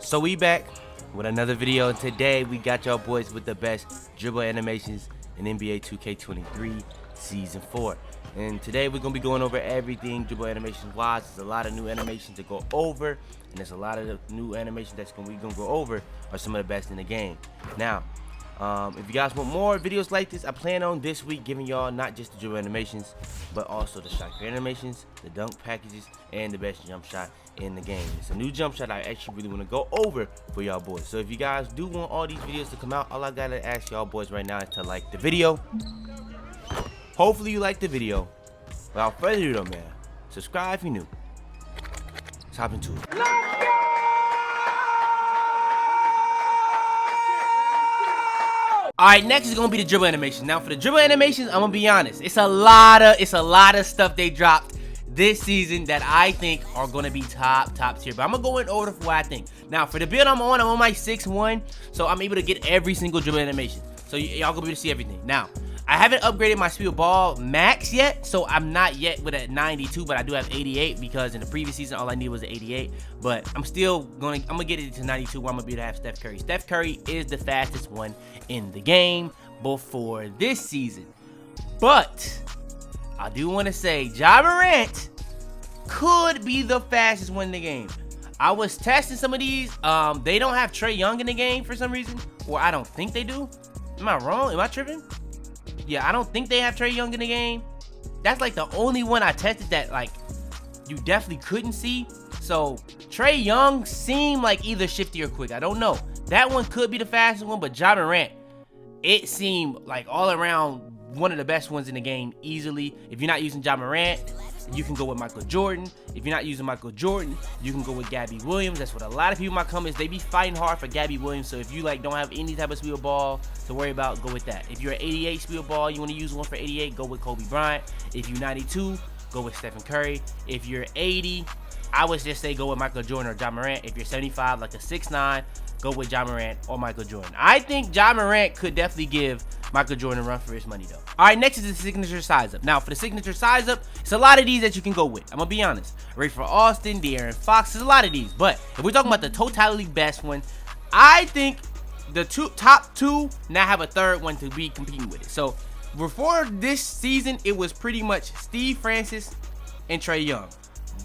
So we back with another video, and today we got y'all boys with the best dribble animations in NBA 2K23 Season 4. And today we're going to be going over everything dribble animations wise. There's a lot of new animations to go over, and there's a lot of the new animations that's we're going to go over are some of the best in the game. Now, if you guys want more videos like this, I plan on this week giving y'all not just the dribble animations, but also the shot create animations, the dunk packages, and the best jump shot in the game. It's a new jump shot I actually really want to go over for y'all boys. So if you guys do want all these videos to come out, all I gotta ask y'all boys right now is to like the video. Hopefully you like the video. Without further ado though, man, subscribe if you're new. Let's hop into it. Alright, next is gonna be the dribble animation. Now for the dribble animations, I'm gonna be honest. It's a lot of stuff they dropped this season that I think are gonna be top tier. But I'm gonna go in order for what I think. Now for the build I'm on my 6-1, so I'm able to get every single dribble animation. So y'all gonna be able to see everything. Now, I haven't upgraded my speed of ball max yet, so I'm not yet with a 92, but I do have 88 because in the previous season all I needed was an 88. But I'm gonna get it to 92 where I'm gonna be able to have Steph Curry. Steph Curry is the fastest one in the game before this season. But I do want to say Ja Morant could be the fastest one in the game. I was testing some of these. They don't have Trae Young in the game for some reason, or I don't think they do. Am I wrong? Am I tripping? Yeah, I don't think they have Trae Young in the game. That's like the only one I tested that like you definitely couldn't see. So Trae Young seemed like either shifty or quick. I don't know. That one could be the fastest one, but Ja Morant, it seemed like all around one of the best ones in the game easily. If you're not using Ja Morant, you can go with Michael Jordan. If you're not using Michael Jordan, you can go with Gabby Williams. That's what a lot of people in my comments, they be fighting hard for Gabby Williams. So if you like don't have any type of speed of ball to worry about, go with that. If you're an 88 speed of ball, you want to use one for 88, go with Kobe Bryant. If you're 92, go with Stephen Curry. If you're 80, I would just say go with Michael Jordan or Ja Morant. If you're 75, like a 6'9", go with Ja Morant or Michael Jordan. I think Ja Morant could definitely give Michael Jordan a run for his money though. Alright, next is the signature size up. Now for the signature size up, it's a lot of these that you can go with. I'm gonna be honest. Rayford Austin, De'Aaron Fox, there's a lot of these. But if we're talking about the totality best one, I think the top two now have a third one to be competing with it. So before this season, it was pretty much Steve Francis and Trae Young.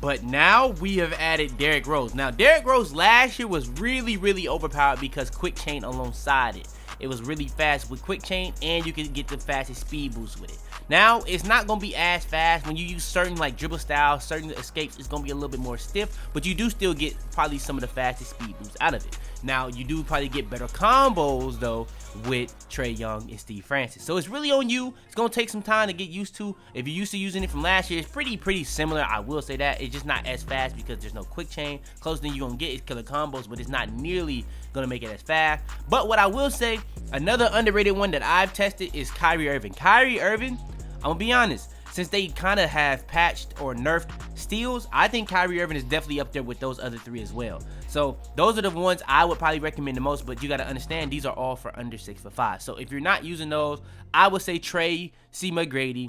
But now we have added Derrick Rose. Now Derrick Rose last year was really overpowered because quick chain alongside it. It was really fast with quick chain, and you can get the fastest speed boost with it. Now it's not gonna be as fast when you use certain like dribble styles, certain escapes. It's gonna be a little bit more stiff, but you do still get probably some of the fastest speed boosts out of it. Now you do probably get better combos though with Trae Young and Steve Francis. So it's really on you. It's gonna take some time to get used to. If you're used to using it from last year, it's pretty similar. I will say that it's just not as fast because there's no quick chain. Closest thing you're gonna get is killer combos, but it's not nearly gonna make it as fast. But what I will say, another underrated one that I've tested is Kyrie Irving. Kyrie Irving, I'm gonna be honest, since they kind of have patched or nerfed steals, I think Kyrie Irving is definitely up there with those other three as well. So those are the ones I would probably recommend the most, but you got to understand these are all for under 6'5". So if you're not using those, I would say Trey C. McGrady.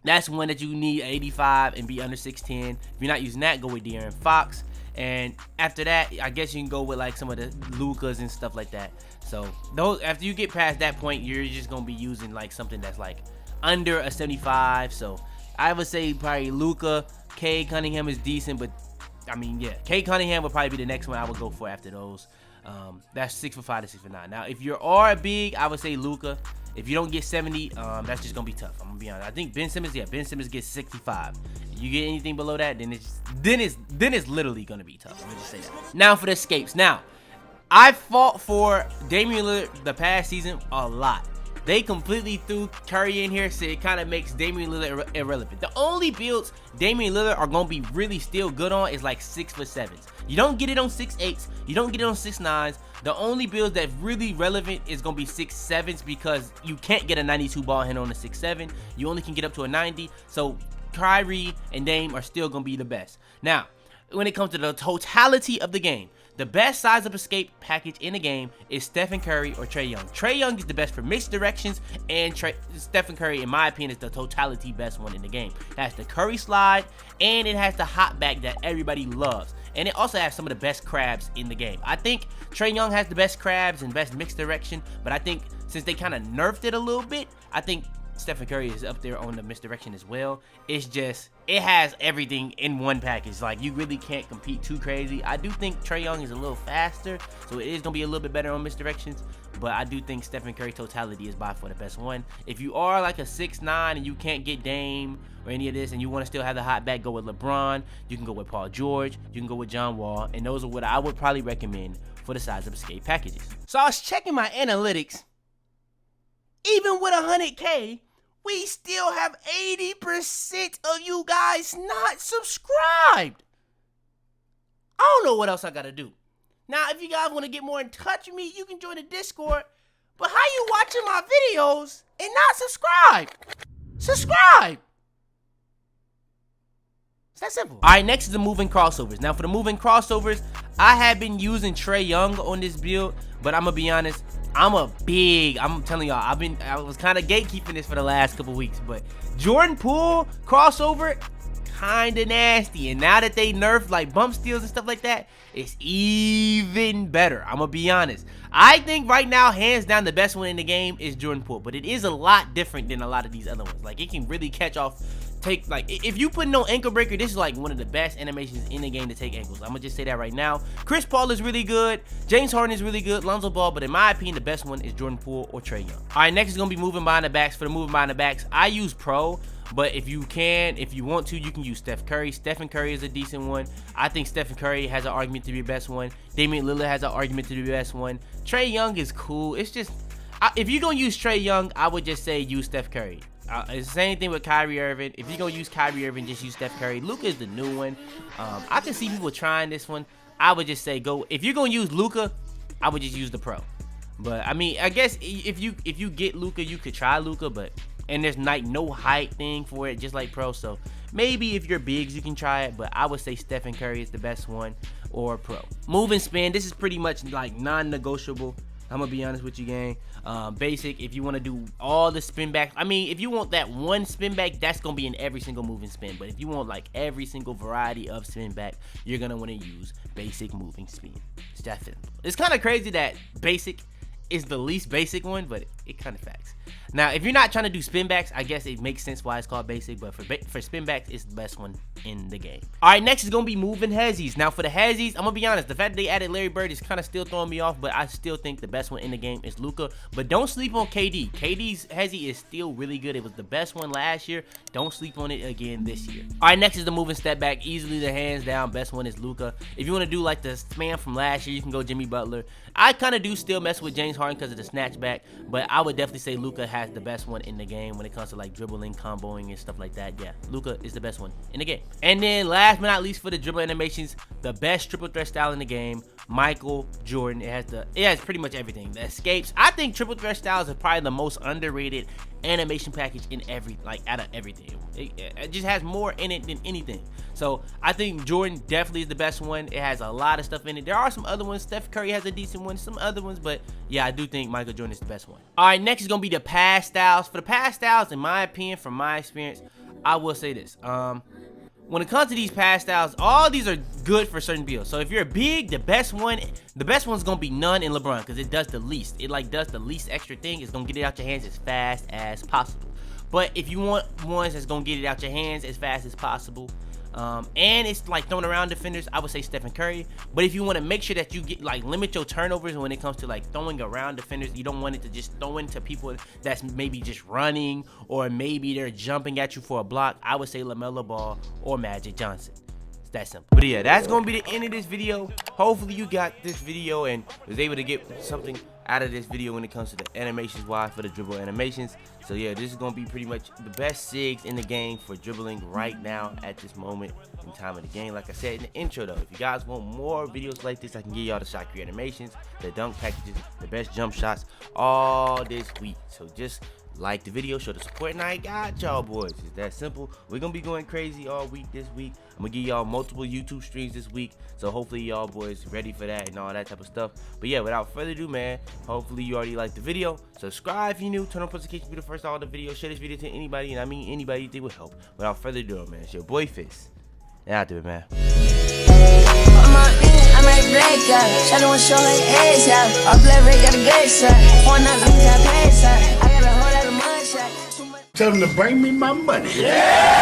That's one that you need 85 and be under 6'10". If you're not using that, go with De'Aaron Fox. And after that, I guess you can go with like some of the Lucas and stuff like that. So those, after you get past that point, you're just gonna be using like something that's like under a 75. So I would say probably Luka. Cade Cunningham is decent, but I mean, yeah, Cade Cunningham would probably be the next one I would go for after those. That's 6'5" to 6'9". Now if you are big, I would say Luka. If you don't get 70, that's just gonna be tough. I'm gonna be honest. I think Ben Simmons gets 65. If you get anything below that, then it's literally gonna be tough. I'm gonna just say that. Now for the escapes. Now I fought for Damian Lillard the past season a lot. They completely threw Curry in here, so it kind of makes Damian Lillard irrelevant. The only builds Damian Lillard are going to be really still good on is like 6'7". You don't get it on 6'8". You don't get it on 6'9". The only build that's really relevant is going to be 6'7" because you can't get a 92 ball handle on a 6'7". You only can get up to a 90. So Kyrie and Dame are still going to be the best. Now, when it comes to the totality of the game, the best size up escape package in the game is Stephen Curry or Trae Young. Trae Young is the best for mixed directions, and Stephen Curry, in my opinion, is the totality best one in the game. It has the Curry slide, and it has the hop back that everybody loves. and it also has some of the best crabs in the game. I think Trae Young has the best crabs and best mixed direction, but I think since they kind of nerfed it a little bit, I think Stephen Curry is up there on the misdirection as well. It's just, it has everything in one package. Like, you really can't compete too crazy. I do think Trae Young is a little faster, so it is going to be a little bit better on misdirections, but I do think Stephen Curry totality is by far the best one. If you are like a 6'9" and you can't get Dame or any of this and you want to still have the hot back, go with LeBron. You can go with Paul George. You can go with John Wall, and those are what I would probably recommend for the size of escape packages. So I was checking my analytics. Even with 100K, we still have 80% of you guys not subscribed. I don't know what else I gotta do. Now, if you guys want to get more in touch with me, you can join the Discord. But how you watching my videos and not subscribe? Subscribe! It's that simple. All right, next is the moving crossovers. Now, for the moving crossovers, I have been using Trae Young on this build, but I'm gonna be honest, I'm telling y'all, I was kind of gatekeeping this for the last couple weeks, but Jordan Poole crossover, kind of nasty. And now that they nerfed like bump steals and stuff like that, it's even better. I'm gonna be honest. I think right now, hands down, the best one in the game is Jordan Poole, but it is a lot different than a lot of these other ones. Like, it can really catch off. If you put no ankle breaker, this is like one of the best animations in the game to take ankles. I'm gonna just say that right now. Chris Paul is really good. James Harden is really good. Lonzo Ball, but in my opinion, the best one is Jordan Poole or Trae Young. All right, next is gonna be moving behind the backs. For the moving behind the backs, I use Pro, but if you want to, you can use Steph Curry. Stephen Curry is a decent one. I think Stephen Curry has an argument to be the best one. Damian Lillard has an argument to be the best one. Trae Young is cool. It's just, if you're gonna use Trae Young, I would just say use Steph Curry. It's the same thing with Kyrie Irving. If you're going to use Kyrie Irving, just use Steph Curry. Luka is the new one. I can see people trying this one. I would just say go. If you're going to use Luka, I would just use the Pro. But, I mean, I guess if you get Luka, you could try Luka. And there's like no height thing for it, just like Pro. So, maybe if you're bigs, you can try it. But I would say Stephen Curry is the best one or Pro. Move and spin. This is pretty much like non-negotiable. I'm gonna be honest with you, gang. Basic, if you want to do all the spin back, I mean, if you want that one spin back, that's gonna be in every single moving spin. But if you want like every single variety of spin back, you're gonna want to use basic moving spin. It's that simple. It's kind of crazy that basic is the least basic one, but it kind of facts. Now, if you're not trying to do spin backs, I guess it makes sense why it's called basic, but for spin backs, it's the best one in the game. All right, next is going to be moving hezzies. Now, for the hezzies, I'm going to be honest, the fact that they added Larry Bird is kind of still throwing me off, but I still think the best one in the game is Luka. But don't sleep on KD. KD's hezzy is still really good. It was the best one last year. Don't sleep on it again this year. All right, next is the moving step back. Easily the hands down best one is Luka. If you want to do like the span from last year, you can go Jimmy Butler. I kind of do still mess with James Harden because of the snatchback, but I would definitely say Luka has the best one in the game when it comes to like dribbling, comboing, and stuff like that. Yeah, Luka is the best one in the game. And then last but not least, for the dribble animations, the best triple threat style in the game, Michael Jordan. It has pretty much everything. The escapes. I think triple threat styles are probably the most underrated animation package in out of everything. It just has more in it than anything. So I think Jordan definitely is the best one. It has a lot of stuff in it. There are some other ones. Steph Curry has a decent one, some other ones, but yeah, I do think Michael Jordan is the best one. All right, next is gonna be the pass styles. For the pass styles, in my opinion, from my experience, I will say this. When it comes to these pass styles, all these are good for certain builds. So if you're big, the best one's gonna be none in LeBron because it does the least. It does the least extra thing. It's gonna get it out your hands as fast as possible. But if you want ones that's gonna get it out your hands as fast as possible, and it's like throwing around defenders, I would say Stephen Curry. But if you want to make sure that you get limit your turnovers when it comes to throwing around defenders, you don't want it to just throw into people that's maybe just running or maybe they're jumping at you for a block, I would say LaMelo Ball or Magic Johnson. It's that simple. But yeah, that's gonna be the end of this video. Hopefully you got this video and was able to get something out of this video when it comes to the animations wise for the dribble animations. So yeah, this is gonna be pretty much the best SIGs in the game for dribbling right now at this moment in time of the game. Like I said in the intro though, if you guys want more videos like this, I can give y'all the shot create animations, the dunk packages, the best jump shots all this week. So just like the video, show the support, and I got y'all boys. It's that simple. We're gonna be going crazy all week this week. I'm gonna give y'all multiple YouTube streams this week, so hopefully y'all boys ready for that and all that type of stuff. But yeah, without further ado, man, hopefully you already liked the video. Subscribe if you're new, turn on notifications to be the first to all the videos. Share this video to anybody, and I mean anybody you think would help. Without further ado, man, it's your boy Fitz. And out there, man. I'm on I'm at black out. Shawty wanna show her ass out. Off left leg got a good shot. One out, let me got pass out. I got a whole lot of mud shot. Tell them to bring me my money. Yeah!